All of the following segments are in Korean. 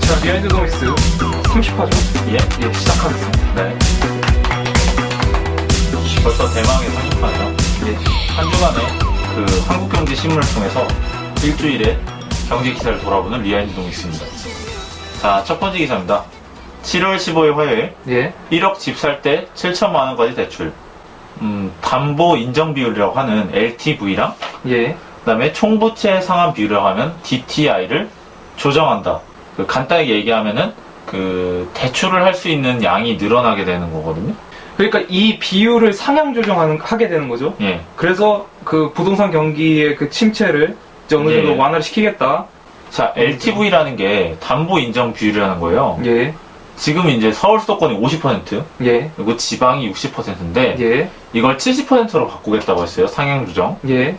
자, 비하인드 노이스 30화죠? 예? 예, 시작하겠습니다. 네. 벌써 대망의 30화네요. 예. 한 주간에 그 한국경제신문을 통해서 일주일에 경제 기사를 돌아보는 리아인드 노믹스입니다. 자, 첫 번째 기사입니다. 7월 15일 화요일 예. 1억 집 살 때 7천만 원까지 대출. 담보 인정 비율이라고 하는 LTV랑 예. 그다음에 총부채 상환 비율이라고 하면 DTI를 조정한다. 그 간단하게 얘기하면은 그 대출을 할 수 있는 양이 늘어나게 되는 거거든요. 그러니까 이 비율을 상향 조정하게 되는 거죠. 예. 그래서 그 부동산 경기의 그 침체를 이제 어느 정도 예. 완화를 시키겠다. 자, LTV라는 게 담보 인정 비율이라는 거예요. 예. 지금 이제 서울 수도권이 50%, 예. 그리고 지방이 60%인데 예. 이걸 70%로 바꾸겠다고 했어요. 상향 조정. 예.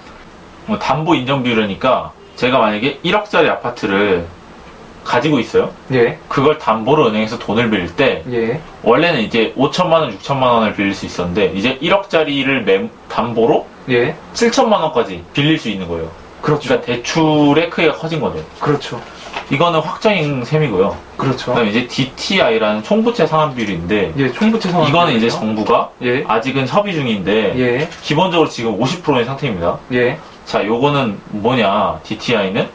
담보 인정 비율이니까 제가 만약에 1억짜리 아파트를 가지고 있어요. 예. 그걸 담보로 은행에서 돈을 빌릴 때 예. 원래는 이제 5천만 원, 6천만 원을 빌릴 수 있었는데 이제 1억짜리를 담보로 예. 7천만 원까지 빌릴 수 있는 거예요. 그렇죠. 그러니까 대출의 크기가 커진 거죠. 그렇죠. 이거는 확정인 셈이고요. 그렇죠. 그다음에 이제 DTI라는 총부채 상환 비율인데 예, 총부채 상환. 이거는 이제 정부가 예. 아직은 협의 중인데 예. 기본적으로 지금 50%인 상태입니다. 예. 자, 요거는 뭐냐? DTI는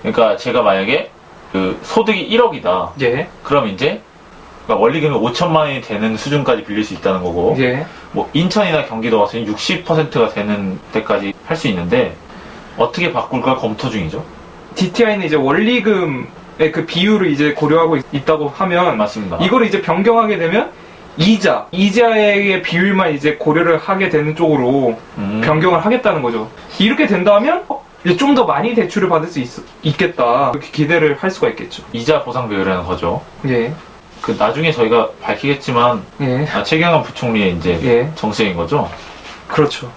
그러니까 제가 만약에 그 소득이 1억이다. 예. 그럼 이제 그러니까 원리금이 5천만 원이 되는 수준까지 빌릴 수 있다는 거고 예. 뭐 인천이나 경기도 같은 60%가 되는 데까지 할 수 있는데 어떻게 바꿀까 검토 중이죠. DTI는 이제 원리금의 그 비율을 이제 고려하고 있다고 하면 맞습니다. 이거를 이제 변경하게 되면 이자의 비율만 이제 고려를 하게 되는 쪽으로 변경을 하겠다는 거죠. 이렇게 된다면 이제 좀 더 많이 대출을 받을 수 있겠다. 그렇게 기대를 할 수가 있겠죠. 이자 보상 비율이라는 거죠. 예. 그 나중에 저희가 밝히겠지만 예. 최경환 부총리의 이제 예. 정책인 거죠. 그렇죠.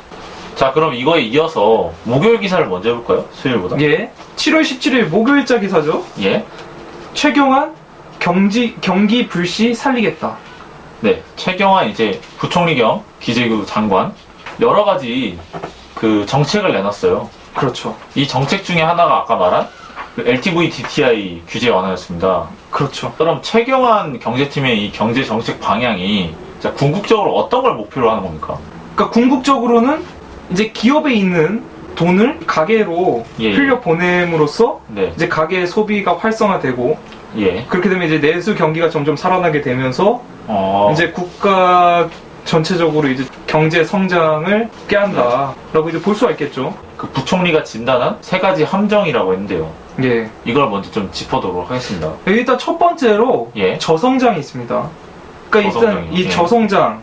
자, 그럼 이거에 이어서 목요일 기사를 먼저 해볼까요? 수요일보다. 예. 7월 17일 목요일자 기사죠. 예. 최경환 경기 불씨 살리겠다. 네. 최경환 이제 부총리 겸 기재부 장관 여러 가지 그 정책을 내놨어요. 그렇죠. 이 정책 중에 하나가 아까 말한 그 LTV DTI 규제 완화였습니다. 그렇죠. 그럼 최경환 경제팀의 이 경제 정책 방향이 자, 궁극적으로 어떤 걸 목표로 하는 겁니까? 그러니까 궁극적으로는 이제 기업에 있는 돈을 가계로 예. 흘려 보냄으로써 네. 이제 가계 소비가 활성화되고 예. 그렇게 되면 이제 내수 경기가 점점 살아나게 되면서 이제 국가 전체적으로 이제 경제 성장을 깨한다라고 이제 볼 수가 있겠죠. 그 부총리가 진단한 세 가지 함정이라고 했는데요. 예. 이걸 먼저 좀 짚어보도록 하겠습니다. 일단 첫 번째로 예. 저성장이 있습니다. 그러니까 일단 저성장이, 이 예. 저성장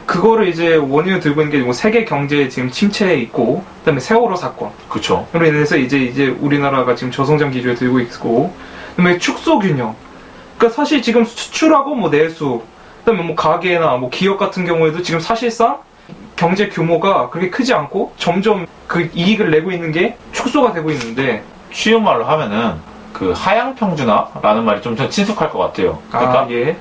그거를 이제 원인을 들고 있는 게 뭐 세계 경제 지금 침체에 있고 그다음에 세월호 사건 그쵸. 으로 인해서 이제 우리나라가 지금 저성장 기조에 들고 있고 그다음에 축소 균형. 그러니까 사실 지금 수출하고 뭐 내수 그다음에 뭐 가계나 뭐 기업 같은 경우에도 지금 사실상 경제 규모가 그렇게 크지 않고 점점 그 이익을 내고 있는 게 축소가 되고 있는데 쉬운 말로 하면은 그 하향평준화라는 말이 좀 친숙할 것 같아요. 그러니까 예.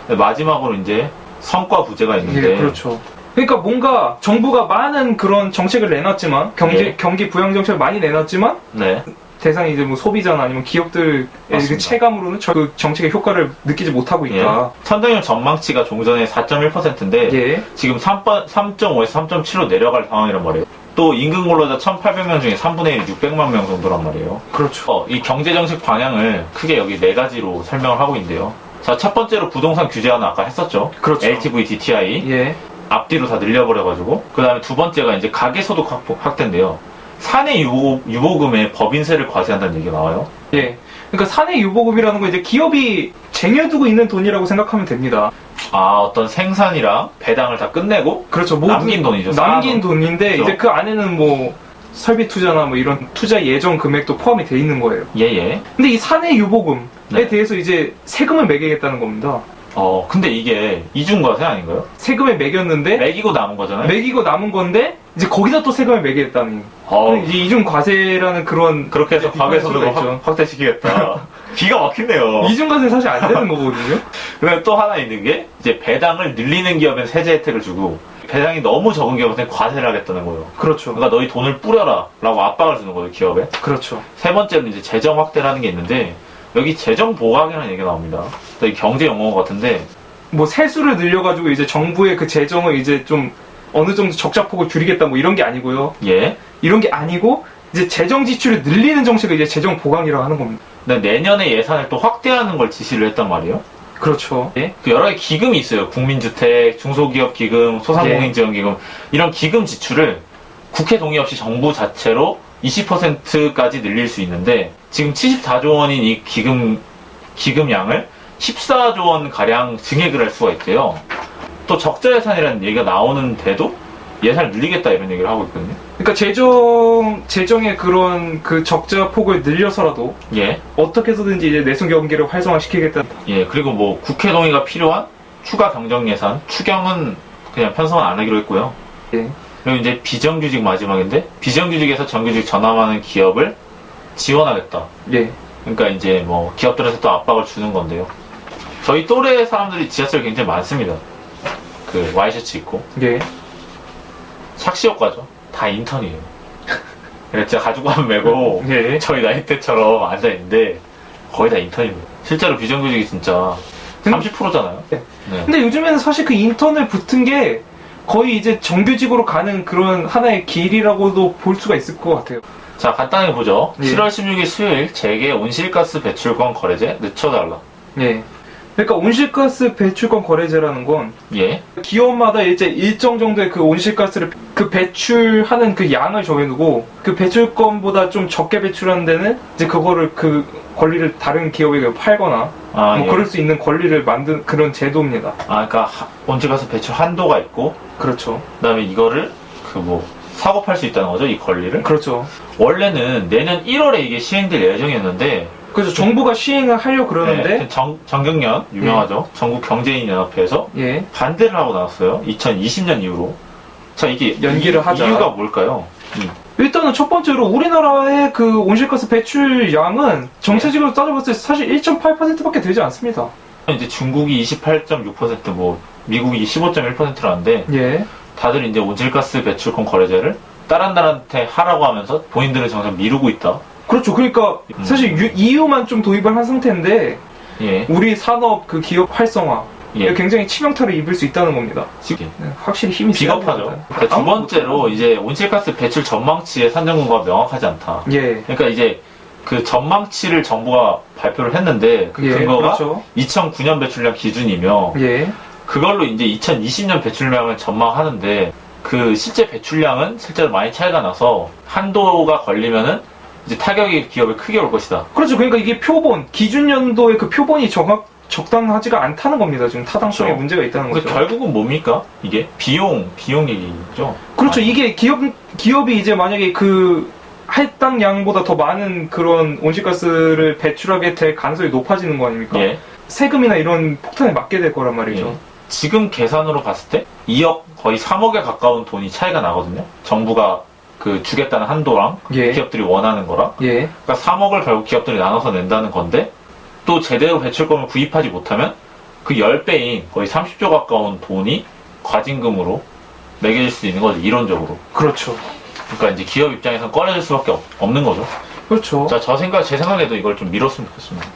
마지막으로 이제 성과 부재가 있는데 예, 그렇죠. 그러니까 뭔가 정부가 많은 그런 정책을 내놨지만 예. 경기 부양 정책을 많이 내놨지만 네. 대상이 이제 뭐 소비자나 아니면 기업들의 그 맞습니다. 체감으로는 그 정책의 효과를 느끼지 못하고 예. 있다. 선정률 전망치가 종전에 4.1%인데 예. 지금 지금 3.5에서 3.7로 내려갈 상황이란 말이에요. 또 임금 근로자 1,800명 중에 3분의 1, 600만 명 정도란 말이에요. 그렇죠. 이 경제정책 방향을 크게 여기 네 가지로 설명을 하고 있는데요. 자, 첫 번째로 부동산 규제 완화 아까 했었죠. 그렇죠. LTV, DTI 예. 앞뒤로 다 늘려버려가지고 그 다음에 두 번째가 이제 가계소득 확대인데요. 사내 유보금에 법인세를 과세한다는 얘기가 나와요. 예. 그러니까 사내 유보금이라는 건 이제 기업이 쟁여두고 있는 돈이라고 생각하면 됩니다. 어떤 생산이랑 배당을 다 끝내고 그렇죠. 남긴 돈이죠. 남긴 쌓아놓은. 돈인데 그렇죠. 이제 그 안에는 뭐 설비 투자나 뭐 이런 투자 예정 금액도 포함이 돼 있는 거예요. 예예. 근데 이 사내 유보금에 네. 대해서 이제 세금을 매기겠다는 겁니다. 근데 이게 이중과세 아닌가요? 세금을 매겼는데 매기고 남은 거잖아요. 매기고 남은 건데 이제 거기다 또 세금을 매기겠다는 이제 이중 과세라는 그런 그렇게 해서 가계소득을 있죠. 확대시키겠다. 기가 막힌네요. 이중 과세는 사실 안 되는 거거든요. 그다음에 또 하나 있는 게 이제 배당을 늘리는 기업엔 세제 혜택을 주고 배당이 너무 적은 기업한테 과세를 하겠다는 거예요. 그렇죠. 그러니까 너희 돈을 뿌려라 라고 압박을 주는 거예요, 기업에. 그렇죠. 세 번째는 이제 재정 확대라는 게 있는데 여기 재정 보강이라는 얘기가 나옵니다. 이 경제 용어 같은데 뭐 세수를 늘려가지고 이제 정부의 그 재정을 이제 좀 어느 정도 적자폭을 줄이겠다 뭐 이런 게 아니고요. 예. 이런 게 아니고 이제 재정 지출을 늘리는 정책을 이제 재정 보강이라고 하는 겁니다. 근데 내년에 예산을 또 확대하는 걸 지시를 했단 말이에요. 그렇죠. 예? 그 여러 가지 기금이 있어요. 국민주택, 중소기업 기금, 소상공인지원기금 이런 기금 지출을 국회 동의 없이 정부 자체로 20%까지 늘릴 수 있는데 지금 74조 원인 이 기금량을 14조 원 가량 증액을 할 수가 있대요. 또 적자 예산이라는 얘기가 나오는데도 예산을 늘리겠다 이런 얘기를 하고 있거든요. 그러니까 재정의 그런 그 적자 폭을 늘려서라도 예. 어떻게 해서든지 이제 내수 경기를 활성화시키겠다. 예. 그리고 뭐 국회 동의가 필요한 추가 경정 예산, 추경은 그냥 편성은 안 하기로 했고요. 예. 그리고 이제 비정규직 마지막인데 비정규직에서 정규직 전환하는 기업을 지원하겠다. 예. 그러니까 이제 뭐 기업들한테 또 압박을 주는 건데요. 저희 또래 사람들이 지하철 굉장히 많습니다. 그 와이셔츠 입고 예. 착시효과죠. 다 인턴이에요. 그래서 진짜 가죽만 메고 예. 저희 나이 때처럼 앉아있는데 거의 다 인턴입니다. 실제로 비정규직이 진짜 30%잖아요. 네. 네. 근데 요즘에는 사실 그 인턴을 붙은 게 거의 이제 정규직으로 가는 그런 하나의 길이라고도 볼 수가 있을 것 같아요. 자, 간단히 보죠. 예. 7월 16일 수요일 재계 온실가스 배출권 거래제 늦춰달라. 예. 그러니까 온실가스 배출권 거래제라는 건 예. 기업마다 이제 일정 정도의 그 온실가스를 그 배출하는 그 양을 정해두고 그 배출권보다 좀 적게 배출하는 데는 이제 그거를 그 권리를 다른 기업에게 팔거나 아, 뭐 예. 그럴 수 있는 권리를 만든 그런 제도입니다. 아, 그러니까 온실가스 배출 한도가 있고 그렇죠. 그다음에 이거를 그 뭐 사고 팔 수 있다는 거죠, 이 권리를. 그렇죠. 원래는 내년 1월에 이게 시행될 예정이었는데 그래서 정부가 시행을 하려고 그러는데 정경련 유명하죠. 전국 경제인 연합회에서 예. 반대를 하고 나왔어요. 2020년 이후로. 자, 이게 연기를 하자. 이유가 뭘까요? 일단은 첫 번째로 우리나라의 그 온실가스 배출량은 전체적으로 따져봤을 때 사실 1.8%밖에 되지 않습니다. 이제 중국이 28.6%, 뭐 미국이 15.1%라는데 예. 다들 이제 온실가스 배출권 거래제를 다른 나라한테 하라고 하면서 본인들은 정작 미루고 있다. 그렇죠. 그러니까 사실 EU만 좀 도입을 한 상태인데 예. 우리 산업 그 기업 활성화 예. 굉장히 치명타를 입을 수 있다는 겁니다. 지금 네, 확실히 힘이 세야 비겁하죠. 됩니다. 그러니까 두 번째로 이제 온실가스 배출 전망치의 산정 근거가 명확하지 않다. 예. 그러니까 이제 그 전망치를 정부가 발표를 했는데 그 예, 근거가 그렇죠. 2009년 배출량 기준이며 예. 그걸로 이제 2020년 배출량을 전망하는데 그 실제 배출량은 실제로 많이 차이가 나서 한도가 걸리면은 이제 타격이 기업에 크게 올 것이다. 그렇죠. 그러니까 이게 표본 기준 연도의 그 표본이 적당하지가 않다는 겁니다. 지금 타당성에 그렇죠. 문제가 있다는 그래서 거죠. 결국은 뭡니까? 이게 비용 얘기죠. 그렇죠. 아니, 이게 기업이 이제 만약에 그 할당 양보다 더 많은 그런 온실가스를 배출하게 될 가능성이 높아지는 거 아닙니까? 예. 세금이나 이런 폭탄에 맞게 될 거란 말이죠. 예. 지금 계산으로 봤을 때 2억 거의 3억에 가까운 돈이 차이가 나거든요. 정부가 그 주겠다는 한도랑 예. 기업들이 원하는 거랑. 예. 그러니까 3억을 결국 기업들이 나눠서 낸다는 건데 또 제대로 배출권을 구입하지 못하면 그 10배인 거의 30조 가까운 돈이 과징금으로 매겨질 수 있는 거죠. 이론적으로. 그렇죠. 그러니까 이제 기업 입장에서는 꺼내줄 수밖에 없는 거죠. 그렇죠. 자, 제 생각에도 이걸 좀 미뤘으면 좋겠습니다.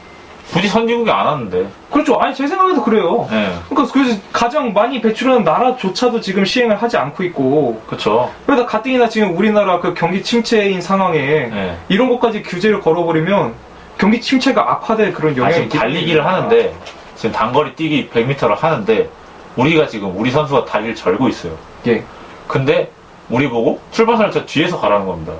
굳이 선진국이 안 하는데. 그렇죠. 아니 제 생각에도 그래요. 예. 그러니까 그래서 가장 많이 배출하는 나라조차도 지금 시행을 하지 않고 있고 그쵸. 그러다 가뜩이나 지금 우리나라 그 경기 침체인 상황에 예. 이런 것까지 규제를 걸어버리면 경기 침체가 악화될 그런 영향이 지금 달리기를 하는데, 지금 단거리 뛰기 100m를 하는데, 우리가 지금 우리 선수가 다리를 절고 있어요. 예. 근데, 우리 보고 출발선을 저 뒤에서 가라는 겁니다.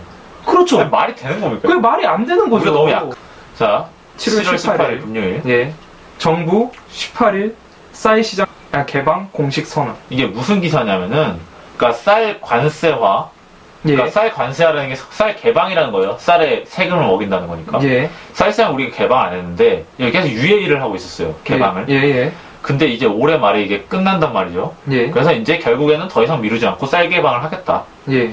그렇죠. 아니, 말이 되는 겁니까? 그게 말이 안 되는 거죠. 우리가 너무 약. 자, 7월 18일 금요일. 예. 정부 18일 쌀 시장 개방 공식 선언. 이게 무슨 기사냐면은, 그러니까 쌀 관세화, 그러니까 예. 쌀 관세화라는 게 쌀 개방이라는 거예요. 쌀에 세금을 먹인다는 거니까. 예. 쌀시장 우리가 개방 안 했는데, 여기 계속 유예일을 하고 있었어요. 개방을. 예. 예. 근데 이제 올해 말에 이게 끝난단 말이죠. 예. 그래서 이제 결국에는 더 이상 미루지 않고 쌀 개방을 하겠다. 예.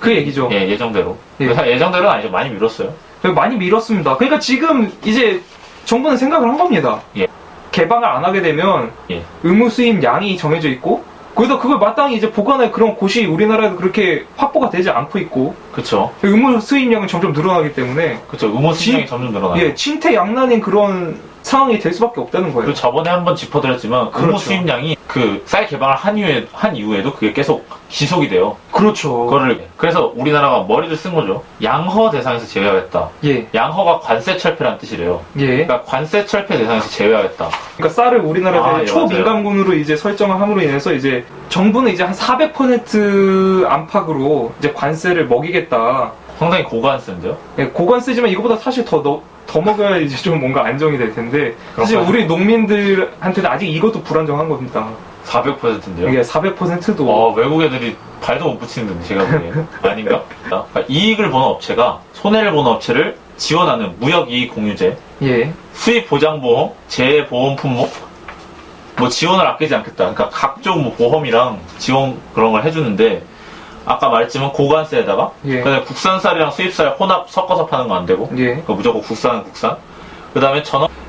그 얘기죠. 예, 예정대로. 예. 그래서 예정대로는 아니죠. 많이 미뤘어요. 많이 미뤘습니다. 그러니까 지금 이제 정부는 생각을 한 겁니다. 예. 개방을 안 하게 되면 예. 의무 수입 양이 정해져 있고 거기다 그걸 마땅히 이제 보관할 그런 곳이 우리나라에도 그렇게 확보가 되지 않고 있고, 그쵸. 의무 수입량은 점점 늘어나기 때문에, 그쵸. 의무 수량이 점점 늘어나요. 예, 진퇴양난인 그런 상황이 될 수밖에 없다는 거예요. 그리고 저번에 한번 짚어드렸지만 의무 그렇죠. 수입량이 그 쌀 개방을 한 이후에도 그게 계속 지속이 돼요. 그렇죠. 그래서 우리나라가 머리를 쓴 거죠. 양허 대상에서 제외하겠다. 예, 양허가 관세 철폐란 뜻이래요. 예. 그러니까 관세 철폐 대상에서 제외하겠다. 그러니까 쌀을 우리나라에서 예, 초민감군으로 이제 설정을 함으로 인해서 이제 정부는 이제 한 400% 안팎으로 이제 관세를 먹이겠다. 상당히 고관세인데요. 예, 고관세지만 이거보다 사실 더 먹어야 이제 좀 뭔가 안정이 될 텐데, 사실 그렇구나. 우리 농민들한테는 아직 이것도 불안정한 겁니다. 400%인데요. 이게 400%도 외국 애들이 발도 못 붙이는데 제가 보기엔 아닌가? 그러니까 이익을 보는 업체가 손해를 보는 업체를 지원하는 무역이익 공유제, 예, 수입보장보험, 재보험 품목, 뭐 지원을 아끼지 않겠다. 그러니까 각종 뭐 보험이랑 지원 그런 걸 해주는데, 아까 말했지만 고관세에다가 예, 그다음에 국산쌀이랑 수입쌀 혼합 섞어서 파는 거 안 되고, 예, 그러니까 무조건 국산은 국산. 그다음에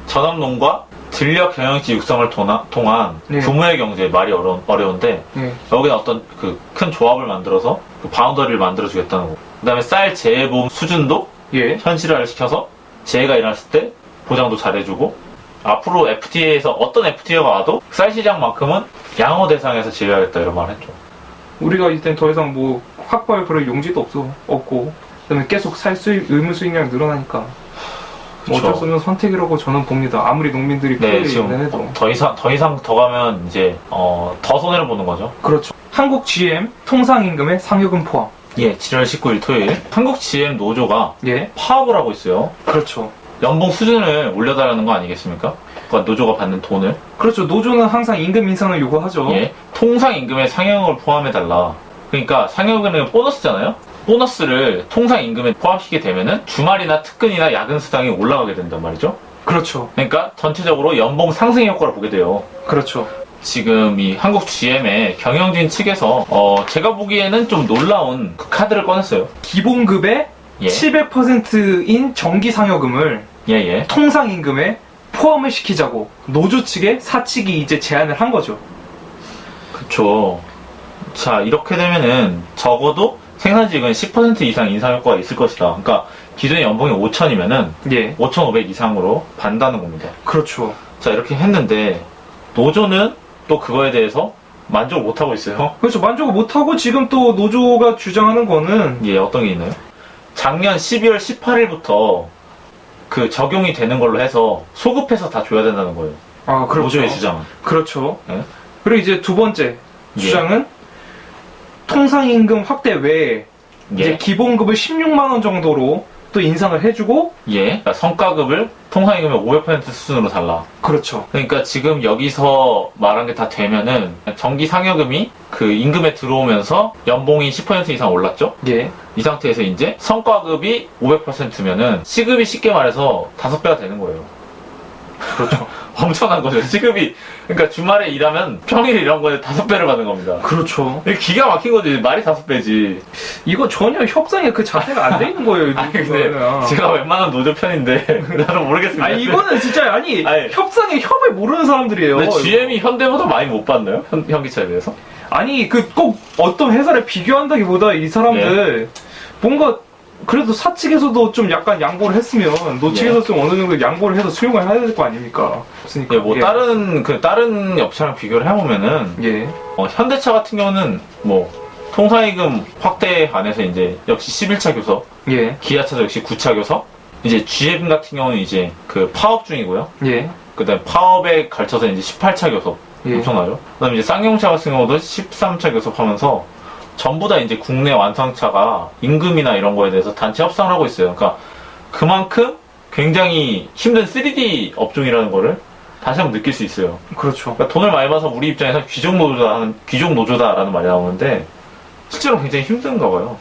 전업농과 들녘 경영지 육성을 통한 예. 규모의 경제, 말이 어려운데 예, 여기는 어떤 그 큰 조합을 만들어서 그 바운더리를 만들어 주겠다는 거. 그다음에 쌀 재보험 수준도 예, 현실화를 시켜서 재해가 일어났을 때 보장도 잘해주고, 앞으로 FTA에서 어떤 FTA가 와도 쌀 시장만큼은 양호 대상에서 제외하겠다 이런 말 했죠. 우리가 이제 더 이상 뭐 확보할 그런 용지도 없고, 그다음에 계속 의무 수익량이 늘어나니까 뭐 어쩔 수 없는 선택이라고 저는 봅니다. 아무리 농민들이 네, 피해를 지금 입는 해도. 더 이상 더 가면 이제 더 손해를 보는 거죠. 그렇죠. 한국 GM 통상임금의 상여금 포함. 예, 7월 19일 토요일 한국 GM 노조가 예, 파업을 하고 있어요. 그렇죠. 연봉 수준을 올려달라는 거 아니겠습니까? 그러니까 노조가 받는 돈을. 그렇죠. 노조는 항상 임금 인상을 요구하죠. 예, 통상 임금에 상여금을 포함해달라. 그러니까 상여금은 보너스잖아요. 보너스를 통상 임금에 포함시키게 되면은 주말이나 특근이나 야근 수당이 올라가게 된단 말이죠. 그렇죠. 그러니까 전체적으로 연봉 상승 효과를 보게 돼요. 그렇죠. 지금 이 한국 GM의 경영진 측에서 제가 보기에는 좀 놀라운 그 카드를 꺼냈어요. 기본급의 예. 700%인 정기 상여금을 예. 통상임금에 포함을 시키자고 노조 측에 사측이 이제 제안을 한 거죠. 그쵸. 자, 이렇게 되면은 적어도 생산직은 10% 이상 인상 효과가 있을 것이다. 그러니까 기존의 연봉이 5천이면은 예, 5,500 이상으로 반다는 겁니다. 그렇죠. 자, 이렇게 했는데 노조는 또 그거에 대해서 만족을 못하고 있어요. 그렇죠. 만족을 못하고 지금 또 노조가 주장하는 거는 예, 어떤 게 있나요? 작년 12월 18일부터 그 적용이 되는 걸로 해서 소급해서 다 줘야 된다는 거예요. 아, 그렇죠. 노조의 주장은. 그렇죠. 예? 그리고 이제 두 번째 예. 주장은 통상임금 확대 외에 이제 예. 기본급을 16만 원 정도로 또 인상을 해주고. 예. 그러니까 성과급을 통상임금의 500% 수준으로 달라. 그렇죠. 그러니까 지금 여기서 말한 게 다 되면은 정기 상여금이 그 임금에 들어오면서 연봉이 10% 이상 올랐죠? 예, 이 상태에서 이제 성과급이 500%면은 시급이 쉽게 말해서 5배가 되는 거예요. 그렇죠. 엄청난 거죠. 시급이. 그러니까 주말에 일하면 평일에 일한 거에 5배를 받는 겁니다. 그렇죠. 이게 기가 막힌 거지. 말이 5배지. 이거 전혀 협상에 그 자세가 안 돼 있는 거예요. 아니, 근데 이거는. 제가 웬만한 노조 편인데 나도 모르겠습니다. 아니, 이거는 진짜 아니 아니. 협상의 협을 모르는 사람들이에요. 근데 이거. GM이 현대보다 많이 못 받나요? 현기차에 비해서? 아니 그 꼭 어떤 회사를 비교한다기보다 이 사람들 뭔가 그래도 사측에서도 좀 약간 양보를 했으면 노측에서 좀 어느 정도 양보를 해서 수용을 해야 될 거 아닙니까? 없으니까. 예, 뭐 다른 업체랑 비교를 해보면은 예, 현대차 같은 경우는 뭐 통상임금 확대 안에서 이제 역시 11차 교섭, 예, 기아차도 역시 9차 교섭, 이제 GM 같은 경우는 이제 그 파업 중이고요. 예, 그다음 파업에 걸쳐서 이제 18차 교섭 예. 엄청나죠. 그다음에 이제 쌍용차 같은 경우도 13차 교섭하면서 전부 다 이제 국내 완성차가 임금이나 이런 거에 대해서 단체 협상을 하고 있어요. 그러니까 그만큼 굉장히 힘든 3D 업종이라는 거를 다시 한번 느낄 수 있어요. 그렇죠. 그러니까 돈을 많이 받아서 우리 입장에서 귀족 노조다라는 말이 나오는데 실제로 굉장히 힘든가 봐요.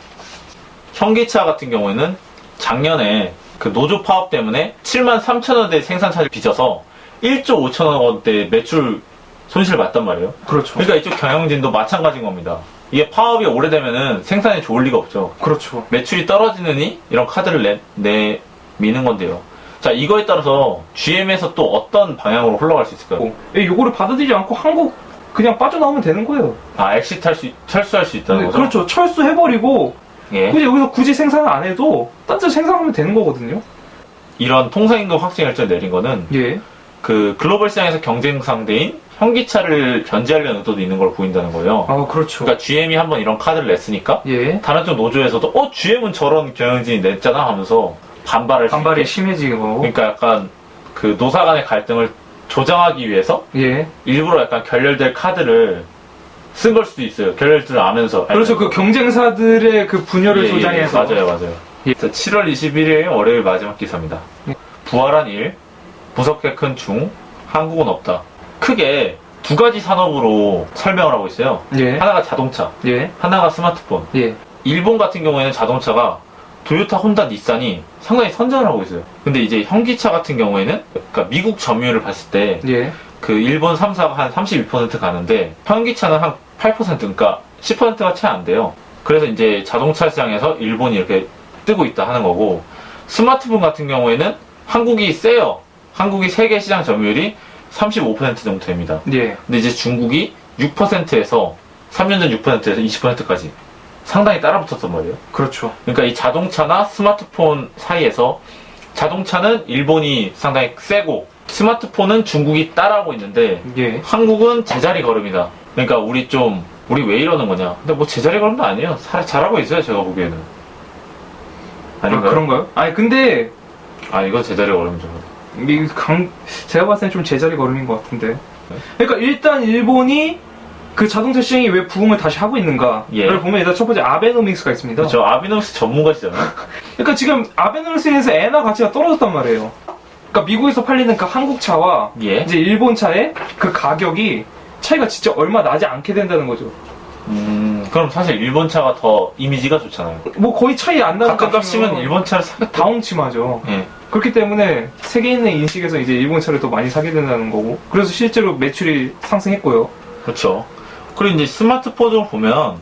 현기차 같은 경우에는 작년에 그 노조 파업 때문에 7만 3천 원대 생산차를 빚어서 1조 5천억 원대 매출 손실을 봤단 말이에요. 그렇죠. 그러니까 이쪽 경영진도 마찬가지인 겁니다. 이게 파업이 오래되면은 생산이 좋을 리가 없죠. 그렇죠. 매출이 떨어지느니 이런 카드를 내미는 건데요. 자, 이거에 따라서 GM에서 또 어떤 방향으로 흘러갈 수 있을까요? 요거를 받아들이지 않고 한국 그냥 빠져나오면 되는 거예요. 아, 철수할 수 있다는 거죠? 그렇죠. 철수해버리고 예. 굳이 생산 안 해도 딴 데서 생산하면 되는 거거든요. 이런 통상임금 확정 결정을 내린 거는 예. 그 글로벌 시장에서 경쟁 상대인 현기차를 견제하려는 의도도 있는 걸 보인다는 거예요. 아, 그렇죠. 그러니까 GM이 한번 이런 카드를 냈으니까 예. 다른 쪽 노조에서도 GM은 저런 경영진이 냈잖아 하면서 반발이 심해지고. 그러니까 약간 그 노사 간의 갈등을 조장하기 위해서 예. 일부러 약간 결렬될 카드를 쓴 걸 수도 있어요. 결렬들을 아면서. 그렇죠. 그 경쟁사들의 그 분열을 예, 조장해서. 맞아요. 예. 자, 7월 21일 월요일 마지막 기사입니다. 예. 부활한 일, 무섭게 큰 중, 한국은 없다. 크게 두 가지 산업으로 설명을 하고 있어요. 예. 하나가 자동차, 예. 하나가 스마트폰. 예. 일본 같은 경우에는 자동차가 토요타, 혼다, 닛산이 상당히 선전을 하고 있어요. 근데 이제 현기차 같은 경우에는 그러니까 미국 점유율을 봤을 때 예. 그 일본 3사가 한 32% 가는데 현기차는 한 8% 그러니까 10%가 채 안 돼요. 그래서 이제 자동차 시장에서 일본이 이렇게 뜨고 있다 하는 거고 스마트폰 같은 경우에는 한국이 세요. 한국이 세계 시장 점유율이 35% 정도 됩니다. 예. 근데 이제 중국이 6%에서 3년 전 6%에서 20%까지 상당히 따라붙었단 말이에요. 그렇죠. 그러니까 이 자동차나 스마트폰 사이에서 자동차는 일본이 상당히 세고 스마트폰은 중국이 따라하고 있는데 예. 한국은 제자리 걸음이다. 그러니까 우리 왜 이러는 거냐. 근데 뭐 제자리 걸음도 아니에요. 잘하고 있어요. 제가 보기에는. 아닌가요? 아, 그런가요? 아니, 근데 이거 제자리 걸음이죠. 제가 봤을 땐 좀 제자리 걸음인 것 같은데. 그러니까 일단 일본이 그 자동차 시장이 왜 부흥을 다시 하고 있는가를 예. 보면 일단 첫 번째 아베노믹스가 있습니다. 그렇죠. 아비노믹스 전문가시잖아요. 그러니까 지금 아베노믹스에서 엔화 가치가 떨어졌단 말이에요. 그러니까 미국에서 팔리는 그 한국 차와 예. 이제 일본 차의 그 가격이 차이가 진짜 얼마 나지 않게 된다는 거죠. 그럼 사실 일본 차가 더 이미지가 좋잖아요. 뭐 거의 차이 안 나는 가격 값이면 일본 차를 사겠다. 다홍침하죠. 예. 그렇기 때문에 세계인의 인식에서 이제 일본 차를 더 많이 사게 된다는 거고. 그래서 실제로 매출이 상승했고요. 그렇죠. 그리고 이제 스마트폰을 보면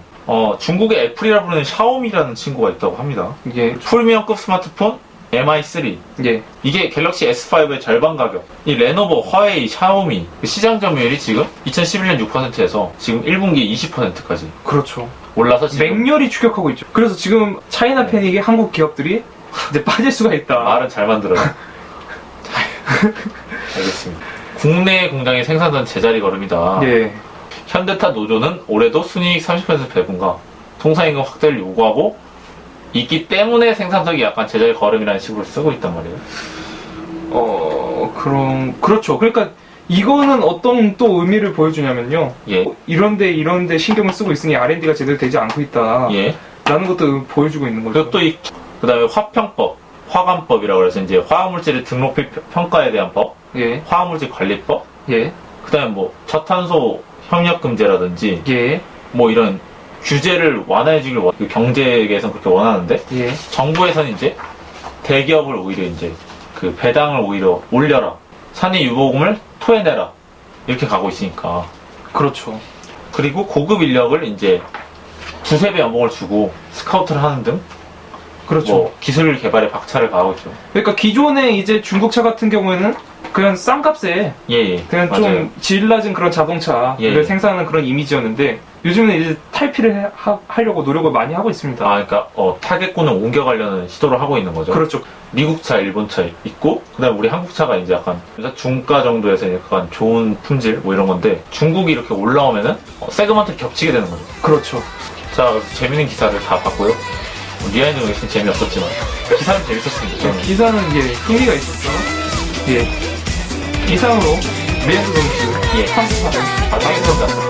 중국의 애플이라 부르는 샤오미라는 친구가 있다고 합니다. 예. 프리미엄급 스마트폰 MI3 예. 이게 갤럭시 S5의 절반 가격. 이 레노버, 화웨이, 샤오미 그 시장 점유율이 지금 2011년 6%에서 지금 1분기 20%까지 그렇죠. 올라서 지금 맹렬히 추격하고 있죠. 그래서 지금 차이나 패닉에 한국 기업들이 이제 빠질 수가 있다. 말은 잘 만들어요. 알겠습니다. 국내 공장의 생산은 제자리 걸음이다. 예. 현대차 노조는 올해도 순이익 30% 배분과 통상임금 확대를 요구하고 있기 때문에 생산성이 약간 제자리 걸음이라는 식으로 쓰고 있단 말이에요. 그렇죠. 그러니까 이거는 어떤 또 의미를 보여주냐면요. 예. 이런데 신경을 쓰고 있으니 R&D가 제대로 되지 않고 있다. 예. 라는 것도 보여주고 있는 거죠. 그리고 또 그다음에 화평법, 화관법이라고 해서 이제 화학물질의 등록 평가에 대한 법, 예. 화학물질 관리법, 예. 그다음에 뭐 저탄소 협력 금제라든지 예. 뭐 이런 규제를 완화해주길 경제계에서는 그렇게 원하는데 예. 정부에서는 이제 대기업을 오히려 이제 그 배당을 오히려 올려라, 산의 유보금을 토해내라 이렇게 가고 있으니까. 그렇죠. 그리고 고급 인력을 이제 두세 배 연봉을 주고 스카우트를 하는 등 그렇죠. 뭐 기술 개발에 박차를 가하고 있죠. 그러니까 기존에 이제 중국차 같은 경우에는 그냥 싼 값에 예. 그냥 맞아요. 좀 질 낮은 그런 자동차를 예. 생산하는 그런 이미지였는데 요즘은 이제 탈피를 하려고 노력을 많이 하고 있습니다. 그러니까 타겟군을 옮겨가려는 시도를 하고 있는 거죠. 그렇죠. 미국차, 일본차 있고 그다음 우리 한국차가 이제 약간 중가 정도에서 약간 좋은 품질 뭐 이런 건데 중국이 이렇게 올라오면은 세그먼트 겹치게 되는 거죠. 그렇죠. 자, 그래서 재밌는 기사를 다 봤고요. 리아이는 의심 재미없었지만 기사는 재밌었습니다. 저는. 기사는 흥미가 있었죠. 예. 이상으로 리안드 선수 예. 34점. 알겠습니다.